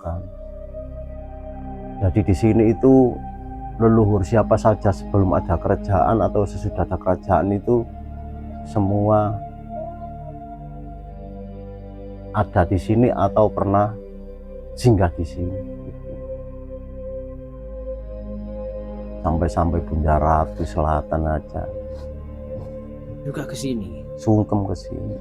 bukan. Jadi di sini itu leluhur siapa saja sebelum ada kerajaan atau sesudah ada kerajaan itu semua ada di sini atau pernah singgah di sini. Sampai-sampai Bunda Ratu Selatan aja juga ke sini, sungkem ke sini.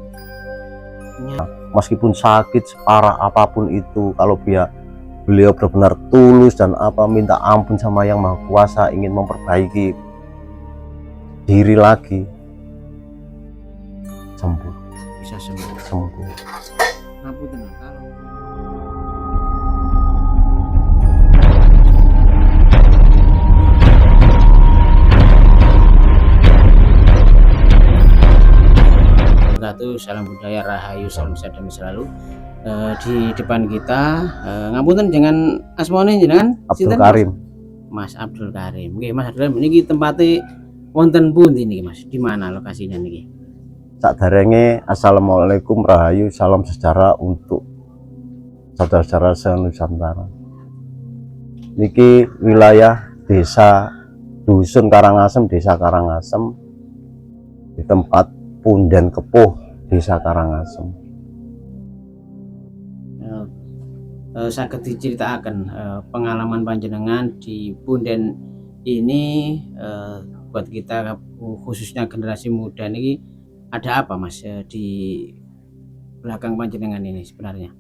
Meskipun sakit separah apapun itu, kalau beliau benar-benar tulus dan minta ampun sama Yang Maha Kuasa, ingin memperbaiki diri lagi, sembuh, bisa sembuh. Ngapunten kalau salam budaya rahayu, salam sejahtera selalu. Di depan kita ngapunten dengan asmane jenengan Abdul Karim. Mas Abdul Karim. Nggih, Mas Abdul Karim niki tempatnya wonten pundi niki, Mas? Di mana lokasinya niki? Sakderenge assalamualaikum rahayu salam sejahtera untuk saudara-saudara se-Nusantara. Niki wilayah desa Dusun Karangasem, desa Karangasem, di tempat Punden Kepuh, desa Karangasem. Saged diceritakan pengalaman panjenengan di Punden ini buat kita khususnya generasi muda ini ada apa, Mas, di belakang panjenengan ini sebenarnya?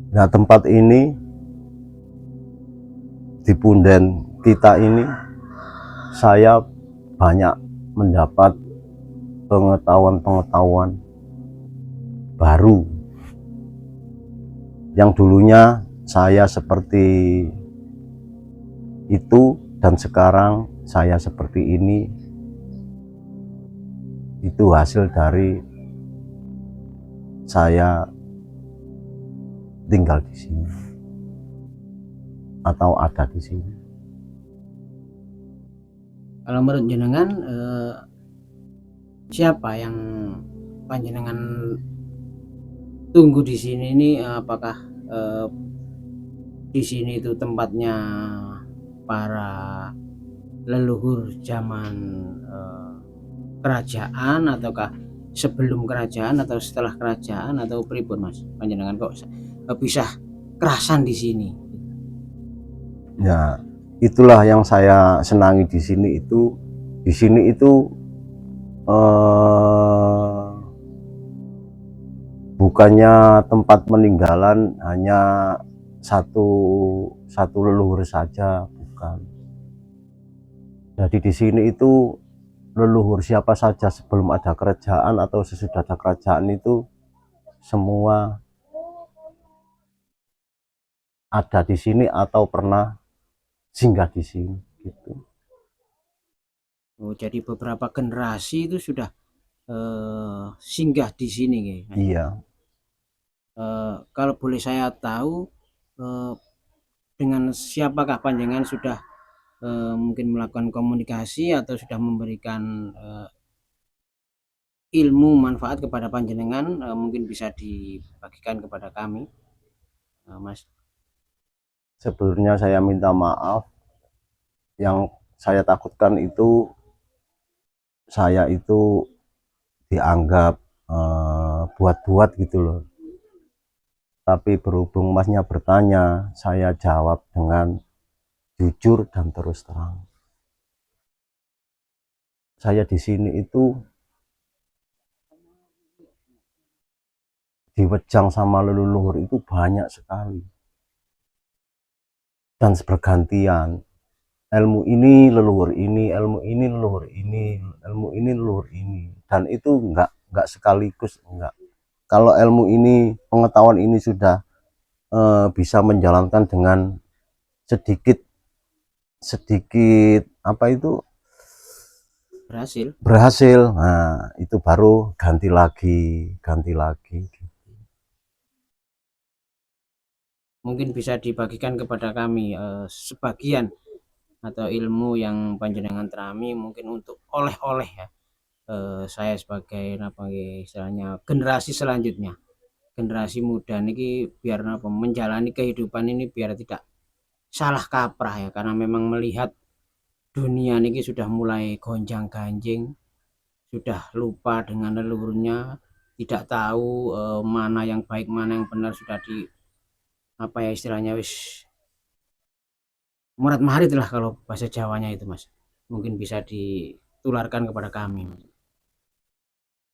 Nah, tempat ini di Punden kita ini saya banyak mendapat pengetahuan baru yang dulunya saya seperti itu dan sekarang saya seperti ini. Itu hasil dari saya tinggal di sini atau ada di sini. Kalau menurut jenengan siapa yang panjenengan tunggu di sini ini? Apakah di sini itu tempatnya para leluhur zaman kerajaan, ataukah sebelum kerajaan atau setelah kerajaan, atau pripun, Mas? Panjenengan kok bisa kerasan di sini? Ya, itulah yang saya senangi di sini itu. Di sini itu bukannya tempat peninggalan hanya satu leluhur saja, bukan. Jadi di sini itu leluhur siapa saja sebelum ada kerajaan atau sesudah ada kerajaan itu semua ada di sini atau pernah singgah di sini gitu. Oh, jadi beberapa generasi itu sudah singgah di sini, gitu. Iya. Kalau boleh saya tahu dengan siapakah panjenengan sudah mungkin melakukan komunikasi atau sudah memberikan ilmu manfaat kepada panjenengan, mungkin bisa dibagikan kepada kami, Mas. Sebelumnya saya minta maaf, yang saya takutkan itu saya itu dianggap buat-buat gitu loh. Tapi berhubung Masnya bertanya, saya jawab dengan jujur dan terus terang. Saya di sini itu diwejang sama leluhur itu banyak sekali dan bergantian. Ilmu ini leluhur ini, ilmu ini leluhur ini, ilmu ini leluhur ini, dan itu enggak sekaligus, enggak. Kalau ilmu ini, pengetahuan ini sudah bisa menjalankan dengan sedikit apa itu berhasil, nah itu baru ganti lagi. Mungkin bisa dibagikan kepada kami sebagian atau ilmu yang panjenengan terami, mungkin untuk oleh-oleh ya, saya sebagai apa istilahnya generasi selanjutnya generasi muda niki biar apa menjalani kehidupan ini biar tidak salah kaprah ya, karena memang melihat dunia niki sudah mulai gonjang-ganjing, sudah lupa dengan leluhurnya, tidak tahu mana yang baik mana yang benar, sudah di apa ya istilahnya wis murat marit lah kalau bahasa Jawanya itu Mas, mungkin bisa ditularkan kepada kami Mas.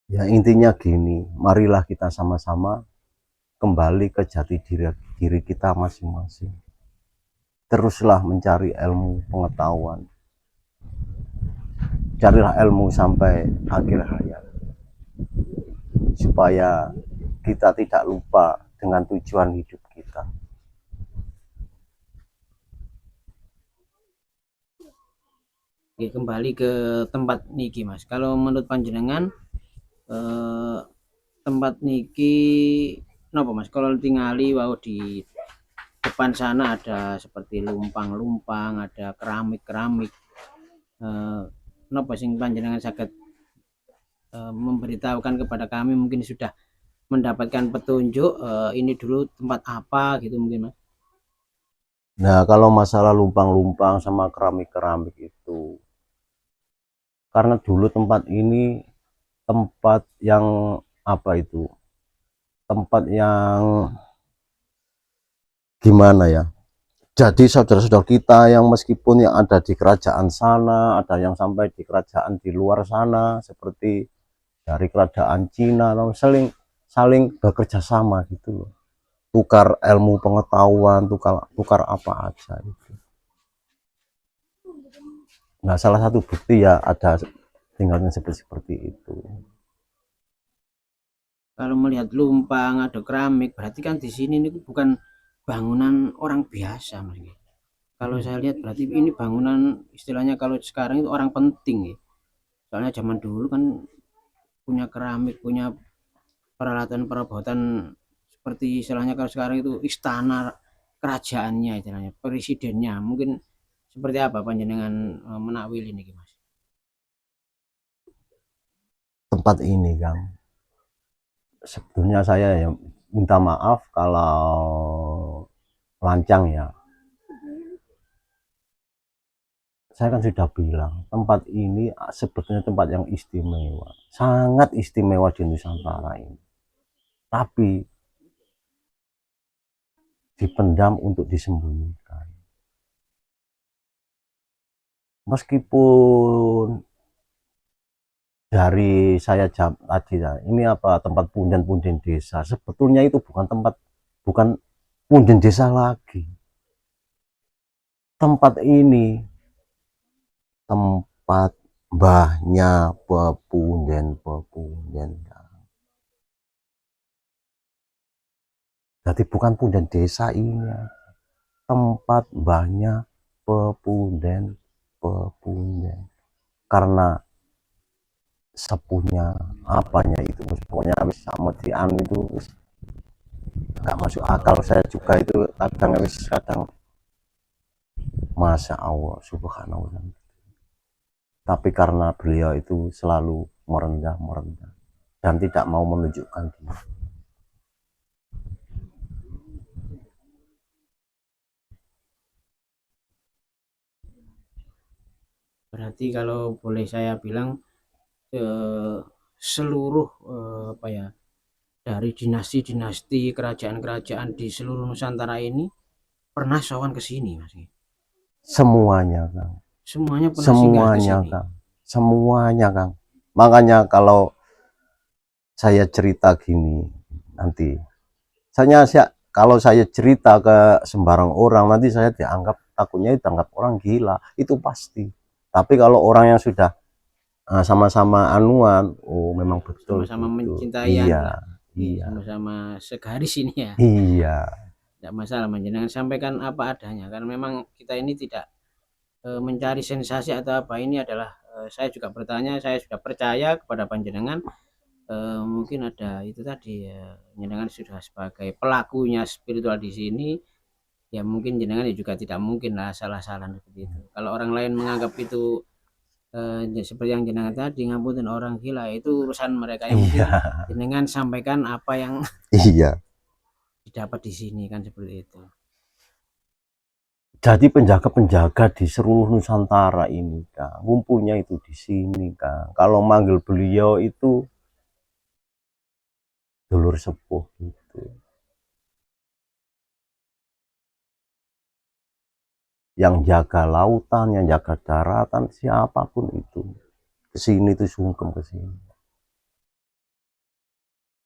Ya intinya gini, marilah kita sama-sama kembali ke jati diri kita masing-masing. Teruslah mencari ilmu pengetahuan, carilah ilmu sampai akhir hayat, supaya kita tidak lupa dengan tujuan hidup kita. Oke, kembali ke tempat niki Mas, kalau menurut panjenengan eh, tempat niki kenapa Mas kalau tingali wow di depan sana ada seperti lumpang-lumpang, ada keramik-keramik, eh, kenapa sing panjenengan sakit memberitahukan kepada kami, mungkin sudah mendapatkan petunjuk ini dulu tempat apa gitu mungkin Mas. Nah, kalau masalah lumpang-lumpang sama keramik-keramik itu, karena dulu tempat ini tempat yang apa itu, tempat yang gimana ya, jadi saudara-saudara kita yang meskipun yang ada di kerajaan sana, ada yang sampai di kerajaan di luar sana, seperti dari kerajaan Cina, atau saling saling bekerja sama gitu loh, tukar ilmu pengetahuan, tukar tukar apa aja itu. Nah, salah satu bukti ya ada tinggalnya seperti itu. Kalau melihat lumpang ada keramik berarti kan di sini ini bukan bangunan orang biasa Mas. Kalau saya lihat berarti ini bangunan istilahnya kalau sekarang itu orang penting ya. Soalnya zaman dulu kan punya keramik, punya peralatan perabotan seperti istilahnya kalau sekarang itu istana kerajaannya istilahnya, presidennya. Mungkin seperti apa panjenengan menakwil ini Mas? Tempat ini Kang, sebetulnya saya ya minta maaf kalau lancang ya. Saya kan sudah bilang tempat ini sebetulnya tempat yang istimewa, sangat istimewa di Nusantara ini, tapi dipendam untuk disembunyikan. Meskipun dari saya jam tadi ya, ini apa tempat punden-punden desa, sebetulnya itu bukan tempat, bukan punden desa lagi. Tempat ini tempat mbahnya pepunden-pepunden. Jadi bukan punden desa ini, tempat mbahnya pepunden-pepunden. Karena sepuhnya apanya itu, pokoknya habis sama dian itu nggak masuk akal saya juga itu kadang habis kadang, Masya Allah subhanallah. Tapi karena beliau itu selalu merendah dan tidak mau menunjukkan diri. Berarti kalau boleh saya bilang seluruh apa ya dari dinasti-dinasti kerajaan-kerajaan di seluruh Nusantara ini pernah sowan ke sini Mas. Semuanya Kang, Semuanya pernah singgah ke semuanya sini. Kang, semuanya Kang. Makanya kalau saya cerita gini nanti, kalau saya cerita ke sembarang orang nanti saya dianggap, takutnya dianggap orang gila, itu pasti. Tapi kalau orang yang sudah sama-sama anuan, oh memang betul Sama-sama betul. mencintai anu Iya, lah. iya, Sama-sama segaris ini ya. iya. Tidak masalah menjenengan sampaikan apa adanya karena memang kita ini tidak mencari sensasi atau apa, ini adalah saya juga bertanya, saya sudah percaya kepada panjenengan, mungkin ada itu tadi ya, jenengan sudah sebagai pelakunya spiritual di sini, ya mungkin jenengan juga tidak mungkin lah salah-salah seperti itu. Kalau orang lain menganggap itu seperti yang jenengan tadi ngapunten orang gila itu urusan mereka, yang penting Iya, jenengan sampaikan apa yang iya. didapat di sini kan seperti itu. Jadi penjaga-penjaga di seluruh Nusantara ini, Kang, ngumpulnya itu di sini, Kang. Kalau manggil beliau itu dulur sepuh gitu. Yang jaga lautan, yang jaga daratan, siapapun itu. Kesini tuh sungkem kesini.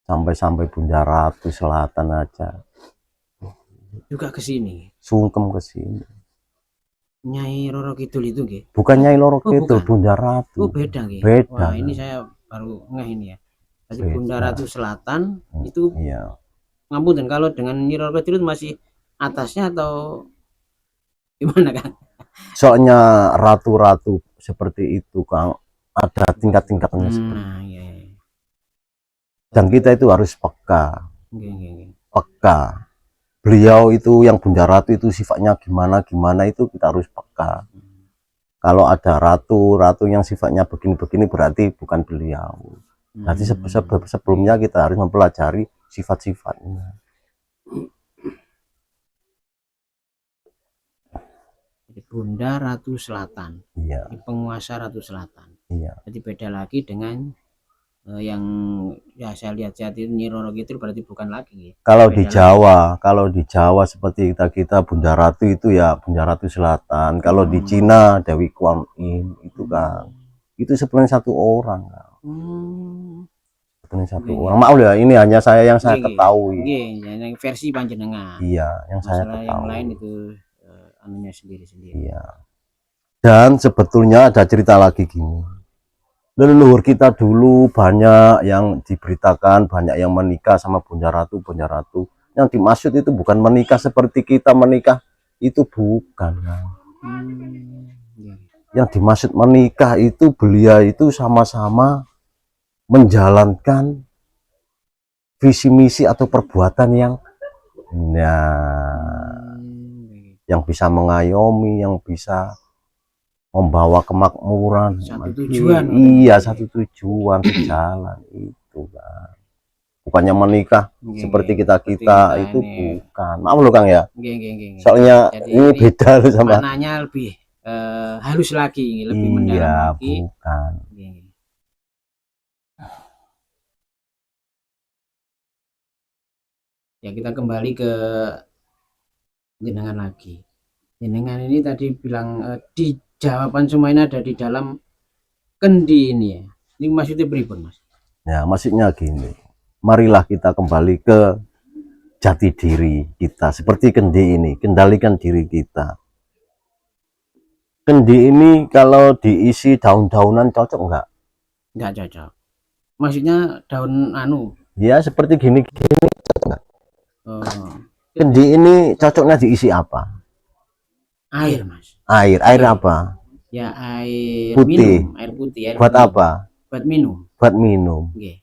Sampai-sampai Bunda Ratu Selatan aja Juga ke sini. sungkem kesini. Nyai Roro Kidul itu nggih. Bukan Nyai Loro Oh, Kidul, bukan. Bunda Ratu. Oh, beda nggih. Beda. Wah, ini saya baru ngeh ini ya. Jadi Bunda Beda. Ratu Selatan itu Iya. ngapunten, kalau dengan Nyi Roro Kidul masih atasnya atau gimana, Kang? Soalnya ratu-ratu seperti itu, Kang, ada tingkat-tingkatnya seperti. Nah, iya, iya. Dan kita itu harus peka, Nggih, nggih, nggih. peka. Beliau itu yang Bunda Ratu itu sifatnya gimana itu kita harus peka. Kalau ada ratu yang sifatnya begini-begini berarti bukan beliau. Jadi sebelumnya kita harus mempelajari sifat-sifatnya. Jadi Bunda Ratu Selatan, Iya, penguasa Ratu Selatan. iya. Jadi beda lagi dengan yang ya saya lihat itu Nyi Roro Kidul, berarti bukan lagi. Kalau Beda di Jawa seperti kita Bunda Ratu itu ya Bunda Ratu Selatan. Kalau di Cina Dewi Kuan Yin itu, Kang. Itu sebenarnya satu orang, Kang. Sebenarnya satu orang. Maaf ya, ini hanya saya yang saya ketahui. yang versi panjenengan. Iya, yang saya Masalah ketahui. yang lain itu anunya sendiri-sendiri. Iya. Dan sebetulnya ada cerita lagi gini. Leluhur kita dulu banyak yang diberitakan, banyak yang menikah sama Bunda Ratu, Bunda Ratu. Yang dimaksud itu bukan menikah seperti kita menikah, itu bukan. Yang dimaksud menikah itu beliau itu sama-sama menjalankan visi misi atau perbuatan yang bisa mengayomi, yang bisa membawa kemakmuran. Satu tujuan. Iya, satu tujuan, sejalan itu, Kang. Bukannya menikah seperti kita itu ini. Bukan. Maaf loh, Kang ya. Soalnya jadi, ini beda loh sama. Maknanya lebih halus lagi, lebih mendalam lagi. Bukan. Ya, kita kembali ke jenengan lagi. Jenengan ini tadi bilang di jawaban semua ini ada di dalam kendi ini ya. Ini maksudnya pripun, Mas? Ya, maksudnya gini. Marilah kita kembali ke jati diri kita. Seperti kendi ini, kendalikan diri kita. Kendi ini kalau diisi daun-daunan cocok enggak? Enggak cocok. Maksudnya daun anu? Ya, seperti gini cocok enggak? Kendi ini cocoknya diisi apa? Air, Mas. Air apa? Ya, air putih. Minum. Air putih. Buat minum. Apa? Buat minum. Buat minum. Okay.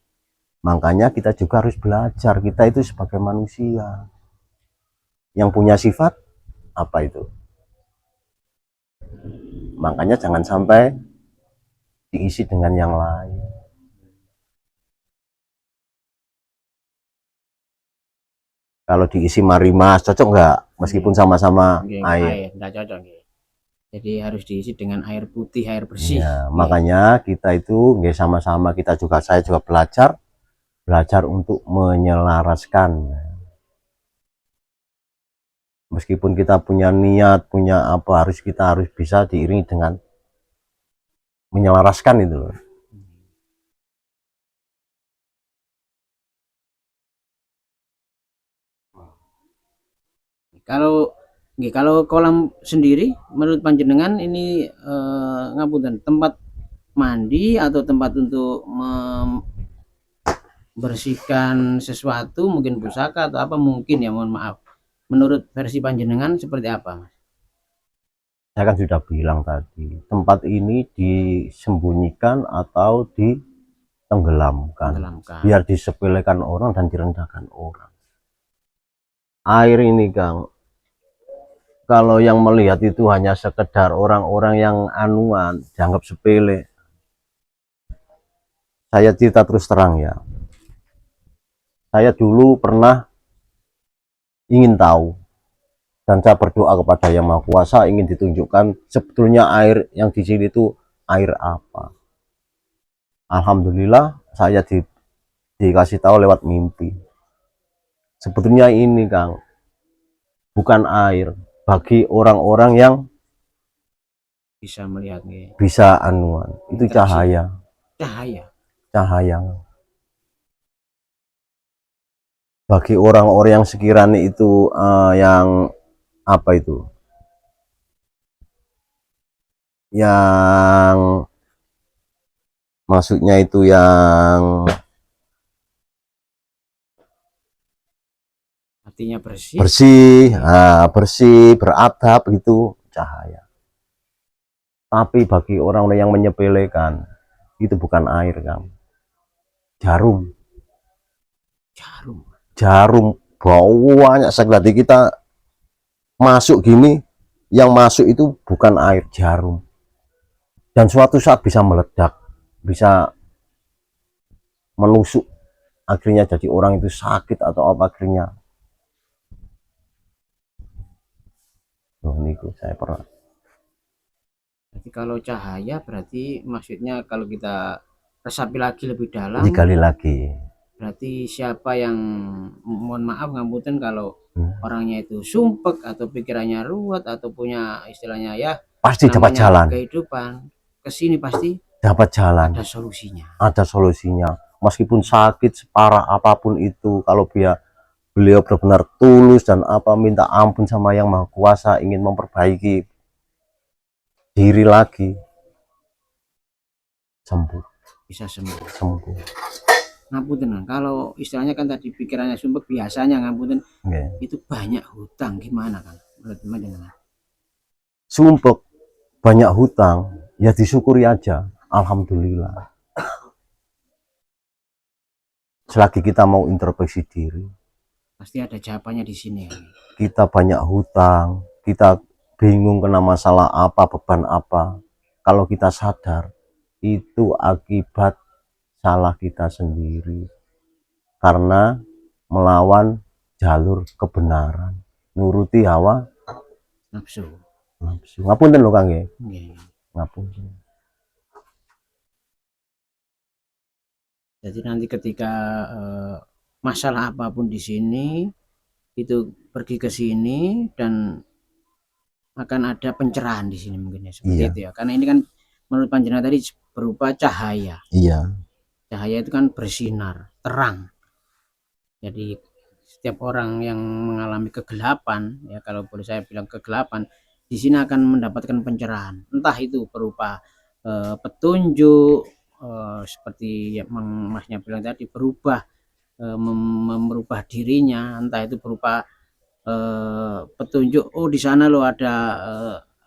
Makanya kita juga harus belajar. Kita itu sebagai manusia yang punya sifat apa itu? Makanya jangan sampai diisi dengan yang lain. Kalau diisi marimas cocok nggak? Meskipun sama-sama air. Nggak cocok. Jadi harus diisi dengan air putih, air bersih. Ya, makanya kita itu nggak sama-sama, saya juga belajar untuk menyelaraskan. Meskipun kita punya niat, punya apa, kita harus bisa diiringi dengan menyelaraskan itu loh. Kalau kolam sendiri menurut panjenengan ini ngapunten, tempat mandi atau tempat untuk membersihkan sesuatu, mungkin pusaka atau apa mungkin ya, mohon maaf. Menurut versi panjenengan seperti apa, Mas? Saya kan sudah bilang tadi, tempat ini disembunyikan atau ditenggelamkan. Biar disepelekan orang dan direndahkan orang. Air ini, Kang, kalau yang melihat itu hanya sekedar orang-orang yang anuan, dianggap sepele. Saya cerita terus terang ya. Saya dulu pernah ingin tahu dan saya berdoa kepada Yang Maha Kuasa ingin ditunjukkan sebetulnya air yang di sini itu air apa. Alhamdulillah saya dikasih tahu lewat mimpi. Sebetulnya ini Kang, bukan air bagi orang-orang yang bisa melihat nggih. bisa anuan, itu Interaksi. cahaya. Cahaya. Bagi orang-orang yang sekiranya itu yang apa itu? Yang maksudnya itu yang Hatinya bersih. Bersih, beradab itu cahaya. Tapi bagi orang yang menyepelekan itu bukan air Kang. Jarum banyak sekali kita masuk gini, yang masuk itu bukan air, jarum. Dan suatu saat bisa meledak, bisa menusuk, akhirnya jadi orang itu sakit atau apa akhirnya. Loh niku saya pernah. Berarti kalau cahaya berarti maksudnya kalau kita resapi lagi lebih dalam, Digali lagi. berarti siapa yang mohon maaf ngapunten kalau orangnya itu sumpek atau pikirannya ruwet atau punya istilahnya ya pasti dapat jalan. Kehidupan kesini pasti dapat jalan. Ada solusinya. Ada solusinya. Meskipun sakit separah apapun itu, kalau beliau benar-benar tulus dan apa minta ampun sama Yang Maha Kuasa ingin memperbaiki diri lagi, sembuh. Bisa sembuh. Ngapunten, kalau istilahnya kan tadi pikirannya sumpek, biasanya ngapunten itu banyak hutang, gimana kan menurut Mas? Sumpek banyak hutang ya disyukuri aja, alhamdulillah. Selagi kita mau introspeksi diri, pasti ada jawabannya di sini. Kita banyak hutang, kita bingung kena masalah apa, beban apa, kalau kita sadar itu akibat salah kita sendiri karena melawan jalur kebenaran, nuruti hawa nafsu. Ngapunten lho Kang nggih. Ngapunten. Jadi nanti ketika masalah apapun di sini itu pergi ke sini dan akan ada pencerahan di sini mungkin ya seperti itu ya. Karena ini kan menurut panjenengan tadi berupa cahaya. Cahaya itu kan bersinar, terang. Jadi setiap orang yang mengalami kegelapan, ya kalau boleh saya bilang kegelapan, di sini akan mendapatkan pencerahan. Entah itu berupa petunjuk, seperti yang Masnya bilang tadi, berubah, merubah dirinya, entah itu berupa petunjuk, oh di sana lo ada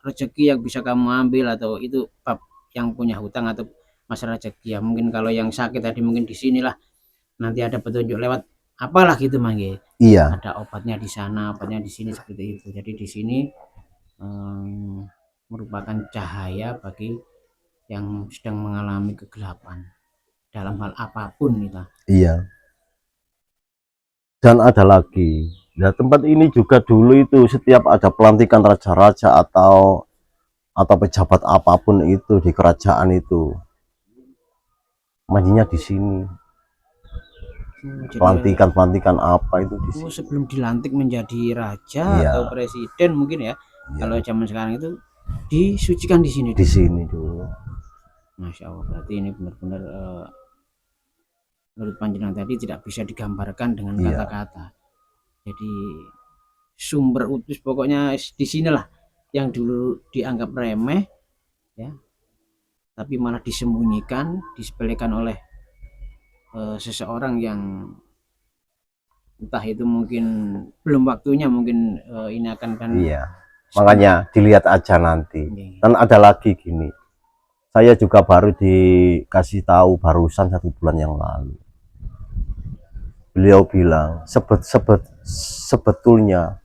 rezeki yang bisa kamu ambil, atau itu bab yang punya hutang atau masalah rezeki ya. Mungkin kalau yang sakit tadi mungkin di sinilah nanti ada petunjuk lewat apalah gitu Mangge. Ada obatnya di sana, obatnya di sini, seperti itu. Jadi di sini merupakan cahaya bagi yang sedang mengalami kegelapan dalam hal apapun kita. Dan ada lagi, nah tempat ini juga dulu itu setiap ada pelantikan raja-raja atau pejabat apapun itu di kerajaan itu, mandinya di sini. Pelantikan apa itu di sini. Sebelum dilantik menjadi raja atau presiden mungkin ya. Kalau zaman sekarang itu disucikan di sini. Di sini dulu. Masya Allah, berarti ini benar-benar menurut panjenengan tadi tidak bisa digambarkan dengan kata-kata. Jadi sumber utus pokoknya di sinilah yang dulu dianggap remeh ya, tapi malah disembunyikan, disepelekan oleh seseorang yang entah itu mungkin belum waktunya, mungkin ini akan kan. Makanya dilihat aja nanti. Dan ada lagi gini, saya juga baru dikasih tahu barusan 1 bulan yang lalu. Beliau bilang sebetulnya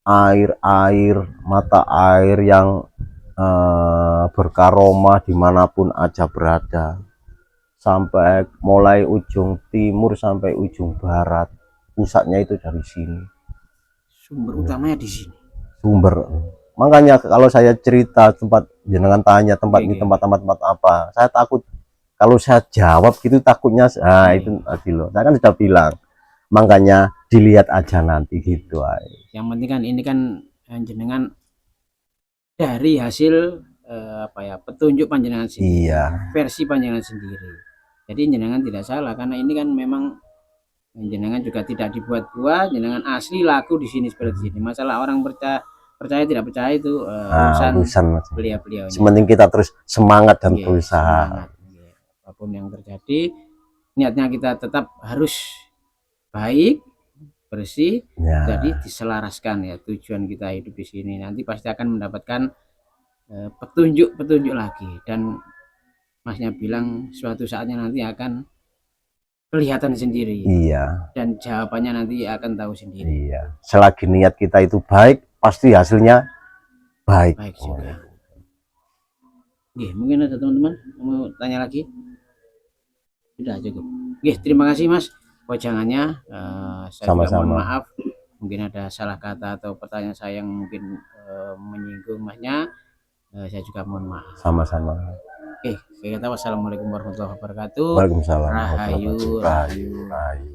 air mata air yang berkaromah dimanapun aja berada, sampai mulai ujung timur sampai ujung barat, pusatnya itu dari sini. Sumber utamanya di sini. Sumber, makanya kalau saya cerita tempat jenengan tanya tempat Oke, ini oke. tempat apa, saya takut kalau saya jawab gitu, takutnya itu tadi loh, saya kan sudah bilang, makanya dilihat aja nanti gitu aja. Yang penting kan ini kan jenengan dari hasil apa ya, petunjuk panjenengan sendiri, Iya, versi panjenengan sendiri. Jadi jenengan tidak salah karena ini kan memang jenengan juga tidak dibuat-buat, jenengan asli laku di sini seperti ini. Masalah orang percaya tidak percaya itu urusan urusan beliau-beliaunya. sementing kita terus semangat dan Nggih, berusaha. semangat. Nggih. Apapun yang terjadi, niatnya kita tetap harus baik, bersih, Ya, jadi diselaraskan ya tujuan kita hidup di sini. Nanti pasti akan mendapatkan petunjuk-petunjuk lagi, dan Masnya bilang suatu saatnya nanti akan kelihatan sendiri iya, dan jawabannya nanti akan tahu sendiri. iya. Selagi niat kita itu baik, pasti hasilnya baik. Baik juga. Oke, mungkin ada teman-teman mau tanya lagi? Sudah cukup. Oke, terima kasih Mas wajangannya. Saya juga mohon Sama-sama. maaf mungkin ada salah kata atau pertanyaan saya yang mungkin menyinggung Masnya. Saya juga mohon maaf. Sama-sama. Oke, saya kata wassalamualaikum warahmatullahi wabarakatuh. Waalaikumsalam warahmatullahi Rahayu, wabarakatuh. rahayu. Rahayu.